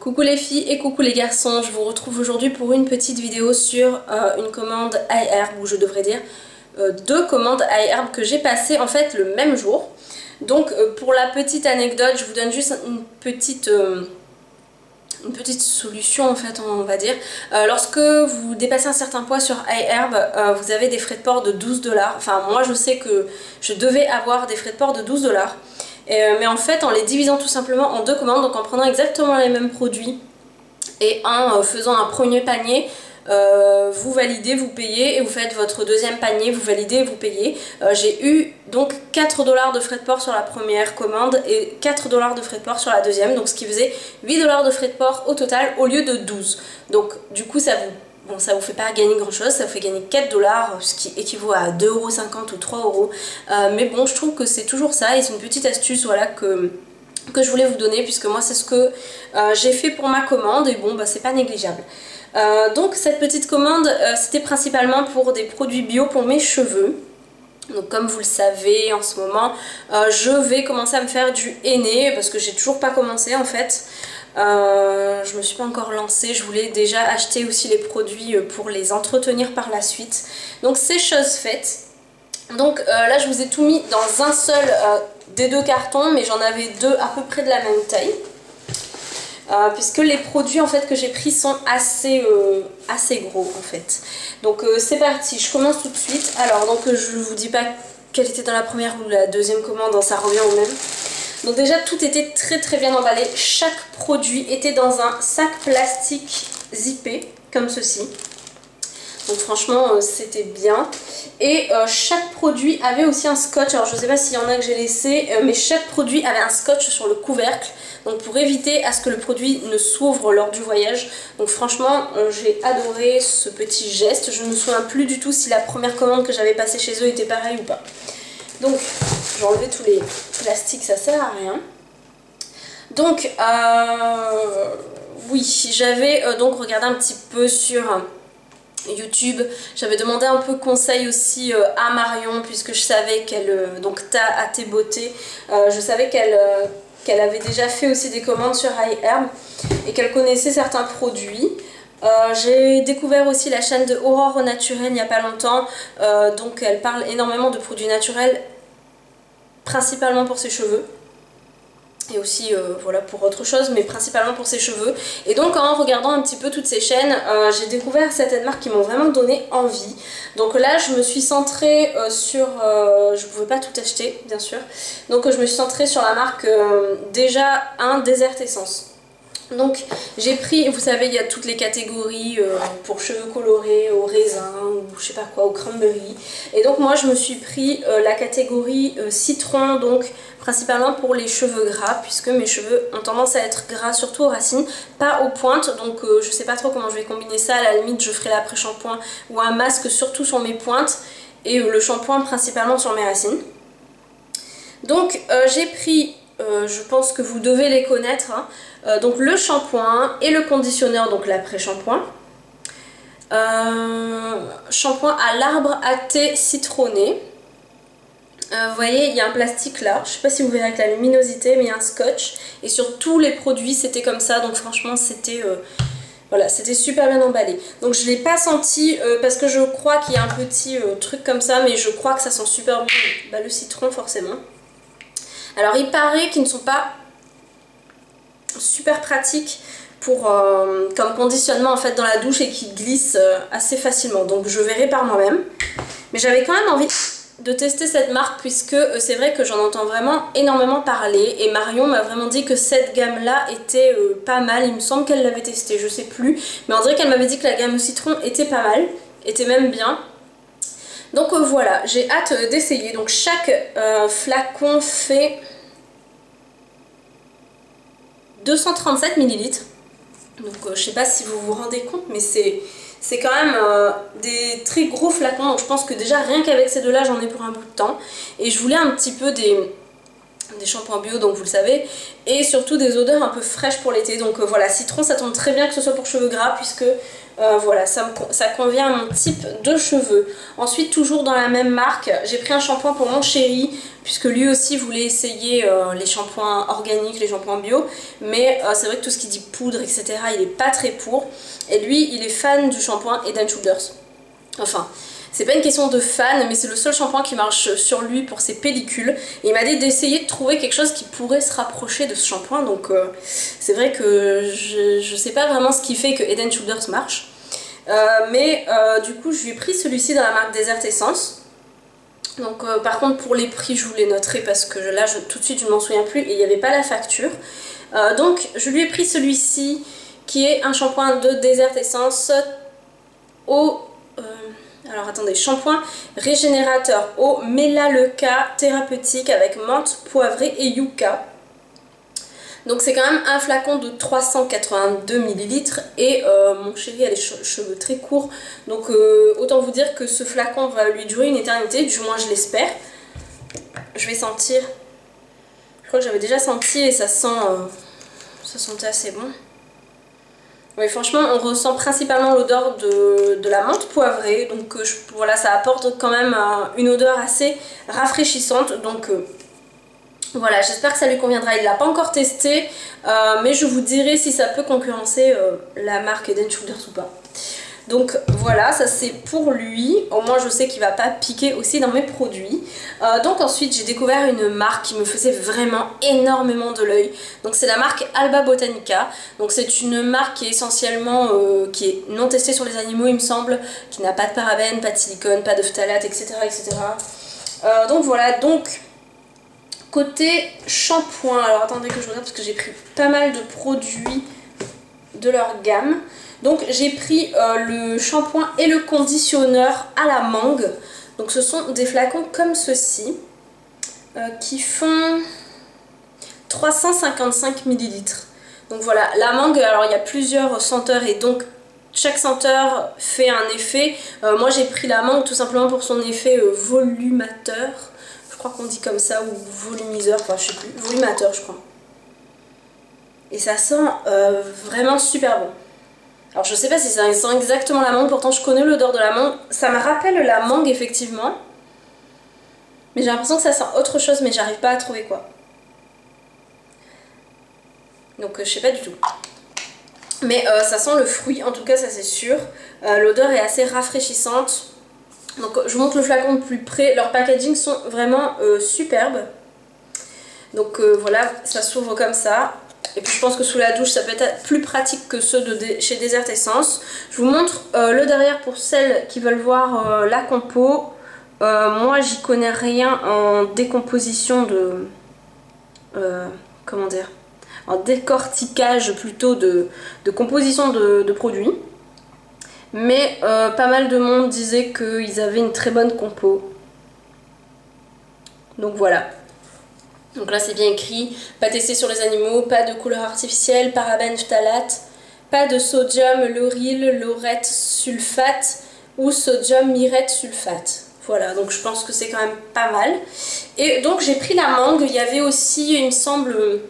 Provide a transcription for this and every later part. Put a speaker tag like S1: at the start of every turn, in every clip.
S1: Coucou les filles et coucou les garçons, je vous retrouve aujourd'hui pour une petite vidéo sur une commande iHerb, ou je devrais dire deux commandes iHerb que j'ai passées en fait le même jour. Donc pour la petite anecdote, je vous donne juste une petite solution en fait, on va dire. Lorsque vous dépassez un certain poids sur iHerb, vous avez des frais de port de 12$. Enfin moi je sais que je devais avoir des frais de port de 12$. Mais en fait en les divisant tout simplement en deux commandes, donc en prenant exactement les mêmes produits et en faisant un premier panier, vous validez, vous payez, et vous faites votre deuxième panier, vous validez, vous payez. J'ai eu donc 4$ de frais de port sur la première commande et 4$ de frais de port sur la deuxième, donc ce qui faisait 8$ de frais de port au total au lieu de 12. Donc du coup ça vous fait pas gagner grand chose, ça vous fait gagner 4$, ce qui équivaut à 2,50€ ou 3€. Mais bon, je trouve que c'est toujours ça, et c'est une petite astuce voilà, que je voulais vous donner, puisque moi c'est ce que j'ai fait pour ma commande, et bon bah c'est pas négligeable. Donc cette petite commande c'était principalement pour des produits bio pour mes cheveux. Donc comme vous le savez en ce moment je vais commencer à me faire du henné, parce que j'ai toujours pas commencé en fait. Je me suis pas encore lancée, je voulais déjà acheter aussi les produits pour les entretenir par la suite. Donc c'est chose faite. Donc là je vous ai tout mis dans un seul des deux cartons, mais j'en avais deux à peu près de la même taille. Puisque les produits en fait que j'ai pris sont assez gros en fait. Donc c'est parti, je commence tout de suite. Alors donc je vous dis pas quelle était dans la première ou la deuxième commande, ça revient au même. Donc déjà tout était très bien emballé, chaque produit était dans un sac plastique zippé comme ceci. Donc franchement c'était bien. Et chaque produit avait aussi un scotch. Alors je sais pas s'il y en a que j'ai laissé, mais chaque produit avait un scotch sur le couvercle. Donc pour éviter à ce que le produit ne s'ouvre lors du voyage. Donc franchement j'ai adoré ce petit geste. Je ne me souviens plus du tout si la première commande que j'avais passée chez eux était pareille ou pas. Donc je vais enlever tous les plastiques, ça sert à rien. Donc oui, j'avais donc regardé un petit peu sur YouTube, j'avais demandé un peu conseil aussi à Marion, puisque je savais qu'elle, donc AT Beauté, je savais qu'elle avait déjà fait aussi des commandes sur iHerb et qu'elle connaissait certains produits. J'ai découvert aussi la chaîne de Aurore au naturel il n'y a pas longtemps, donc elle parle énormément de produits naturels, principalement pour ses cheveux. Et aussi voilà, pour autre chose, mais principalement pour ses cheveux. Et donc en regardant un petit peu toutes ces chaînes, j'ai découvert certaines marques qui m'ont vraiment donné envie. Donc là je me suis centrée sur... je pouvais pas tout acheter bien sûr. Donc je me suis centrée sur la marque déjà un Desert Essence. Donc j'ai pris, vous savez il y a toutes les catégories pour cheveux colorés, au raisin ou je sais pas quoi, au cranberry. Et donc moi je me suis pris la catégorie citron, donc principalement pour les cheveux gras, puisque mes cheveux ont tendance à être gras surtout aux racines, pas aux pointes. Donc je sais pas trop comment je vais combiner ça, à la limite je ferai l'après-shampoing ou un masque surtout sur mes pointes et le shampoing principalement sur mes racines. Donc j'ai pris... je pense que vous devez les connaître, hein. Donc le shampoing et le conditionneur, donc l'après-shampoing. Shampoing à l'arbre à thé citronné. Vous voyez, il y a un plastique là, je sais pas si vous verrez avec la luminosité, mais il y a un scotch. Et sur tous les produits c'était comme ça, donc franchement c'était... voilà, c'était super bien emballé. Donc je ne l'ai pas senti parce que je crois qu'il y a un petit truc comme ça, mais je crois que ça sent super bon. Bah, le citron forcément. Alors il paraît qu'ils ne sont pas super pratiques pour, comme conditionnement en fait dans la douche, et qui glissent assez facilement. Donc je verrai par moi-même. Mais j'avais quand même envie de tester cette marque, puisque c'est vrai que j'en entends vraiment énormément parler. Et Marion m'a vraiment dit que cette gamme là était pas mal. Il me semble qu'elle l'avait testée, je sais plus. Mais on dirait qu'elle m'avait dit que la gamme au citron était pas mal, était même bien. Donc voilà, j'ai hâte d'essayer. Donc chaque flacon fait 237 ml. Donc je sais pas si vous vous rendez compte, mais c'est quand même des très gros flacons. Donc je pense que déjà rien qu'avec ces deux là j'en ai pour un bout de temps. Et je voulais un petit peu des shampoings bio, donc vous le savez, et surtout des odeurs un peu fraîches pour l'été. Donc voilà, citron ça tombe très bien que ce soit pour cheveux gras, puisque voilà, ça convient à mon type de cheveux. Ensuite, toujours dans la même marque, j'ai pris un shampoing pour mon chéri, puisque lui aussi voulait essayer les shampoings organiques, les shampoings bio, mais c'est vrai que tout ce qui dit poudre, etc., il est pas très pour, et lui il est fan du shampoing Head & Shoulders. Enfin, c'est pas une question de fan, mais c'est le seul shampoing qui marche sur lui pour ses pellicules. Et il m'a dit d'essayer de trouver quelque chose qui pourrait se rapprocher de ce shampoing. Donc c'est vrai que je sais pas vraiment ce qui fait que Head & Shoulders marche. Mais du coup je lui ai pris celui-ci dans la marque Desert Essence. Donc par contre pour les prix je vous les noterai parce que là tout de suite je ne m'en souviens plus et il n'y avait pas la facture. Donc je lui ai pris celui-ci qui est un shampoing de Desert Essence au... alors attendez, shampoing régénérateur eau Melaleuca thérapeutique avec menthe poivrée et yucca. Donc c'est quand même un flacon de 382 ml et mon chéri a les cheveux très courts. Donc autant vous dire que ce flacon va lui durer une éternité, du moins je l'espère. Je vais sentir. Je crois que j'avais déjà senti et ça sentait assez bon. Oui, franchement, on ressent principalement l'odeur de la menthe poivrée, donc voilà, ça apporte quand même une odeur assez rafraîchissante, donc voilà, j'espère que ça lui conviendra. Il ne l'a pas encore testé, mais je vous dirai si ça peut concurrencer la marque Head & Shoulders ou pas. Donc voilà, ça c'est pour lui. Au moins je sais qu'il va pas piquer aussi dans mes produits. Donc ensuite j'ai découvert une marque qui me faisait vraiment énormément de l'œil. Donc c'est la marque Alba Botanica. Donc c'est une marque qui est essentiellement qui est non testée sur les animaux il me semble, qui n'a pas de parabènes, pas de silicone, pas de phtalate, etc. etc. Donc voilà, donc côté shampoing, alors attendez que je regarde parce que j'ai pris pas mal de produits de leur gamme. Donc j'ai pris le shampoing et le conditionneur à la mangue. Donc ce sont des flacons comme ceci qui font 355 ml. Donc voilà, la mangue, alors il y a plusieurs senteurs et donc chaque senteur fait un effet. Moi j'ai pris la mangue tout simplement pour son effet volumateur. Je crois qu'on dit comme ça, ou volumiseur, enfin je sais plus, volumateur je crois. Et ça sent vraiment super bon. Alors je sais pas si ça sent exactement la mangue, pourtant je connais l'odeur de la mangue. Ça me rappelle la mangue effectivement. Mais j'ai l'impression que ça sent autre chose, mais j'arrive pas à trouver quoi. Donc je sais pas du tout. Mais ça sent le fruit, en tout cas ça c'est sûr. L'odeur est assez rafraîchissante. Donc je vous montre le flacon de plus près. Leurs packaging sont vraiment superbes. Donc voilà, ça s'ouvre comme ça. Et puis je pense que sous la douche ça peut être plus pratique que ceux de chez Desert Essence. Je vous montre le derrière pour celles qui veulent voir la compo. Moi j'y connais rien en décomposition de... comment dire, en décortiquage plutôt de composition de produits. Mais pas mal de monde disait qu'ils avaient une très bonne compo. Donc voilà. Donc là c'est bien écrit, pas testé sur les animaux, pas de couleur artificielle, parabènes, phtalate, pas de sodium, lauryl, laurette, sulfate ou sodium, myrète, sulfate. Voilà, donc je pense que c'est quand même pas mal. Et donc j'ai pris la mangue, il y avait aussi, il me semble,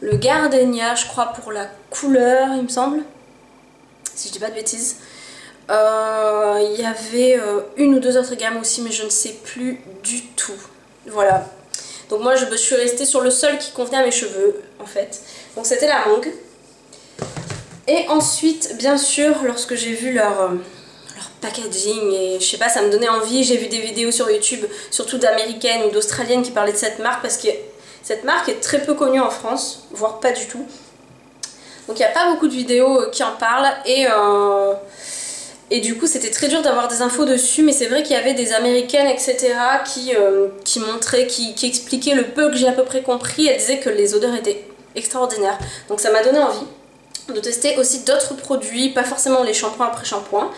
S1: le gardenia, je crois, pour la couleur, il me semble, si je dis pas de bêtises. Il y avait une ou deux autres gammes aussi, mais je ne sais plus du tout. Voilà. Donc moi je suis restée sur le seul qui convenait à mes cheveux en fait. Donc c'était la mangue. Et ensuite bien sûr lorsque j'ai vu leur packaging et je sais pas, ça me donnait envie. J'ai vu des vidéos sur YouTube, surtout d'américaines ou d'australiennes qui parlaient de cette marque parce que cette marque est très peu connue en France, voire pas du tout. Donc il n'y a pas beaucoup de vidéos qui en parlent et du coup c'était très dur d'avoir des infos dessus, mais c'est vrai qu'il y avait des américaines etc qui montraient, qui expliquaient le peu que j'ai à peu près compris. Elles disaient que les odeurs étaient extraordinaires, donc ça m'a donné envie de tester aussi d'autres produits, pas forcément les shampoings après shampoing.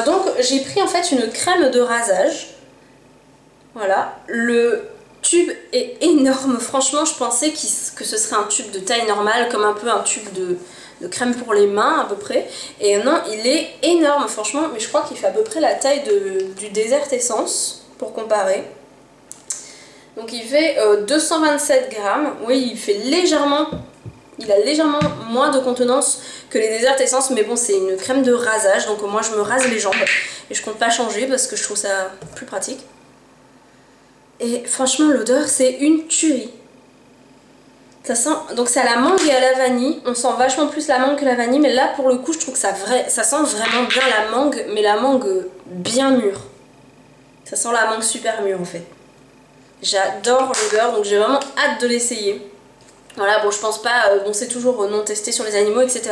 S1: Donc j'ai pris en fait une crème de rasage. Voilà, le tube est énorme, franchement je pensais que ce serait un tube de taille normale, comme un peu un tube de crème pour les mains à peu près, et non, il est énorme franchement, mais je crois qu'il fait à peu près la taille du Desert Essence pour comparer. Donc il fait 227 grammes. Oui, il a légèrement moins de contenance que les Desert Essence, mais bon, c'est une crème de rasage, donc moi je me rase les jambes et je compte pas changer parce que je trouve ça plus pratique. Et franchement, l'odeur, c'est une tuerie. Ça sent, donc c'est à la mangue et à la vanille. On sent vachement plus la mangue que la vanille, mais là pour le coup, je trouve que ça sent vraiment bien la mangue, mais la mangue bien mûre. Ça sent la mangue super mûre en fait. J'adore l'odeur, donc j'ai vraiment hâte de l'essayer. Voilà, bon, je pense pas, bon, c'est toujours non testé sur les animaux, etc.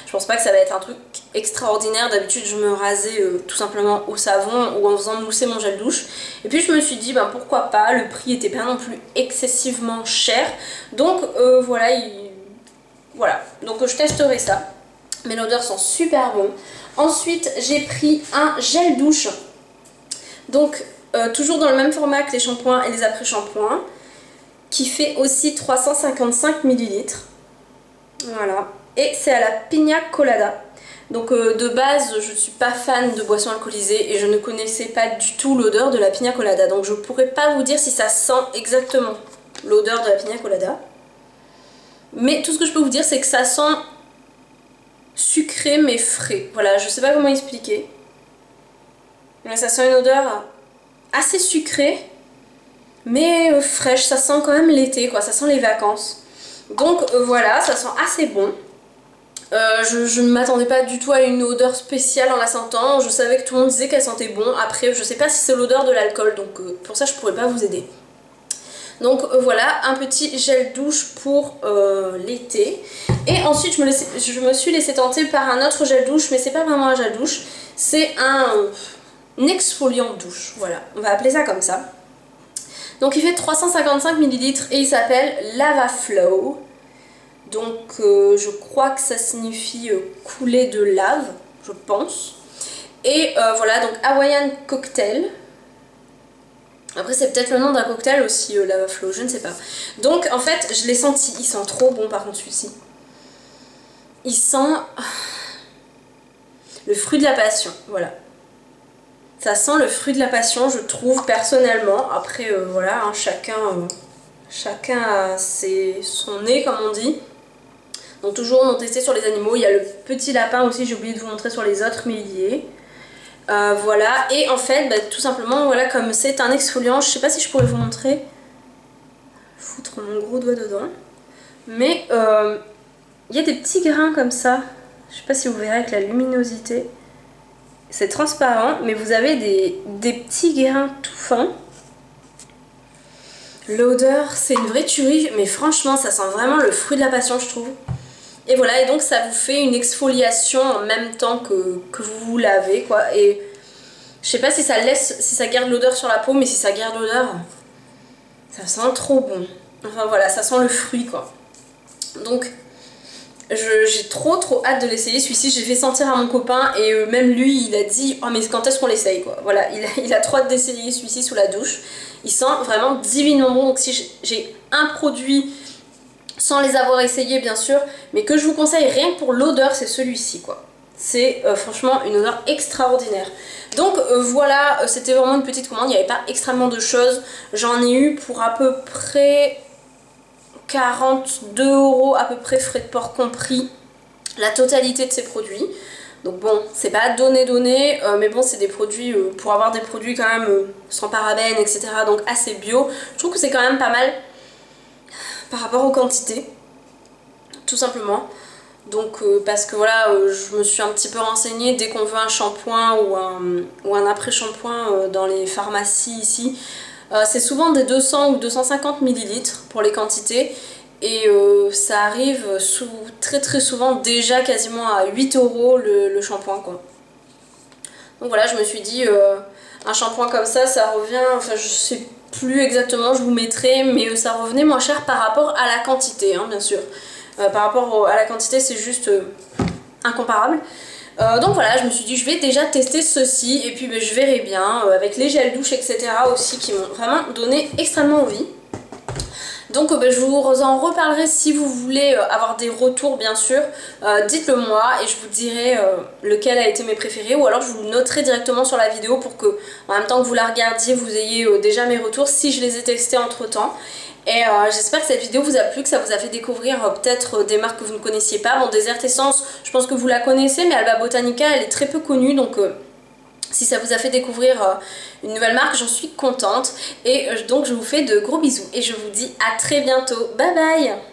S1: Je pense pas que ça va être un truc extraordinaire. D'habitude, je me rasais tout simplement au savon ou en faisant mousser mon gel douche. Et puis, je me suis dit, ben, pourquoi pas, le prix était pas non plus excessivement cher. Donc, voilà, voilà. Donc, je testerai ça. Mais l'odeur sent super bon. Ensuite, j'ai pris un gel douche. Donc, toujours dans le même format que les shampoings et les après-shampoings, qui fait aussi 355 ml. Voilà. Et c'est à la Piña Colada. Donc de base, je ne suis pas fan de boissons alcoolisées et je ne connaissais pas du tout l'odeur de la Piña Colada. Donc je ne pourrais pas vous dire si ça sent exactement l'odeur de la Piña Colada. Mais tout ce que je peux vous dire, c'est que ça sent sucré mais frais. Voilà, je ne sais pas comment expliquer. Mais ça sent une odeur assez sucrée, mais fraîche, ça sent quand même l'été, quoi, ça sent les vacances. Donc voilà, ça sent assez bon. Je ne m'attendais pas du tout à une odeur spéciale en la sentant. Je savais que tout le monde disait qu'elle sentait bon. Après, je sais pas si c'est l'odeur de l'alcool, donc pour ça je pourrais pas vous aider. Donc voilà, un petit gel douche pour l'été. Et ensuite je me suis laissé tenter par un autre gel douche, mais c'est pas vraiment un gel douche, c'est un exfoliant douche, voilà, on va appeler ça comme ça. Donc il fait 355 ml et il s'appelle Lava Flow. Donc je crois que ça signifie couler de lave, je pense. Et voilà, donc Hawaiian Cocktail. Après c'est peut-être le nom d'un cocktail aussi, Lava Flow, je ne sais pas. Donc en fait je l'ai senti, il sent trop bon par contre celui-ci. Il sent le fruit de la passion, voilà. Ça sent le fruit de la passion, je trouve, personnellement. Après, voilà, hein, chacun a son nez, comme on dit. Donc toujours non testé sur les animaux. Il y a le petit lapin aussi, j'ai oublié de vous montrer sur les autres, mais il y est. Voilà, et en fait, bah, tout simplement, voilà, comme c'est un exfoliant, je sais pas si je pourrais vous montrer. Foutre mon gros doigt dedans. Mais il y a des petits grains comme ça. Je sais pas si vous verrez avec la luminosité. C'est transparent, mais vous avez des petits grains tout fins. L'odeur, c'est une vraie tuerie, mais franchement, ça sent vraiment le fruit de la passion, je trouve. Et voilà, et donc ça vous fait une exfoliation en même temps que vous vous lavez, quoi. Et je sais pas si ça garde l'odeur sur la peau, mais si ça garde l'odeur, ça sent trop bon. Enfin voilà, ça sent le fruit, quoi. Donc j'ai trop hâte de l'essayer. Celui-ci, j'ai fait sentir à mon copain et même lui, il a dit « Oh mais quand est-ce qu'on l'essaye, quoi ?» Voilà, il a trop hâte d'essayer celui-ci sous la douche. Il sent vraiment divinement bon. Donc si j'ai un produit, sans les avoir essayés bien sûr, mais que je vous conseille rien que pour l'odeur, c'est celui-ci, quoi. C'est franchement une odeur extraordinaire. Donc voilà, c'était vraiment une petite commande, il n'y avait pas extrêmement de choses. J'en ai eu pour à peu près 42 € à peu près, frais de port compris, la totalité de ces produits. Donc bon, c'est pas donné, mais bon, c'est des produits, pour avoir des produits quand même sans parabènes, etc., donc assez bio, je trouve que c'est quand même pas mal par rapport aux quantités, tout simplement. Donc parce que voilà, je me suis un petit peu renseignée, dès qu'on veut un shampoing ou un après-shampoing dans les pharmacies ici, c'est souvent des 200 ou 250 ml pour les quantités et ça arrive très souvent déjà quasiment à 8 € le shampoing, quoi. Donc voilà, je me suis dit un shampoing comme ça revient, enfin je sais plus exactement, je vous mettrai, mais ça revenait moins cher par rapport à la quantité, hein, bien sûr. Par rapport à la quantité, c'est juste incomparable. Donc voilà, je me suis dit je vais déjà tester ceci et puis ben, je verrai bien avec les gels douche, etc. aussi qui m'ont vraiment donné extrêmement envie. Donc je vous en reparlerai si vous voulez avoir des retours bien sûr. Dites-le moi et je vous dirai lequel a été mes préférés, ou alors je vous le noterai directement sur la vidéo pour que en même temps que vous la regardiez vous ayez déjà mes retours si je les ai testés entre temps. Et j'espère que cette vidéo vous a plu, que ça vous a fait découvrir peut-être des marques que vous ne connaissiez pas. Bon, Desert Essence, je pense que vous la connaissez, mais Alba Botanica, elle est très peu connue, donc si ça vous a fait découvrir une nouvelle marque, j'en suis contente. Et donc je vous fais de gros bisous et je vous dis à très bientôt. Bye bye!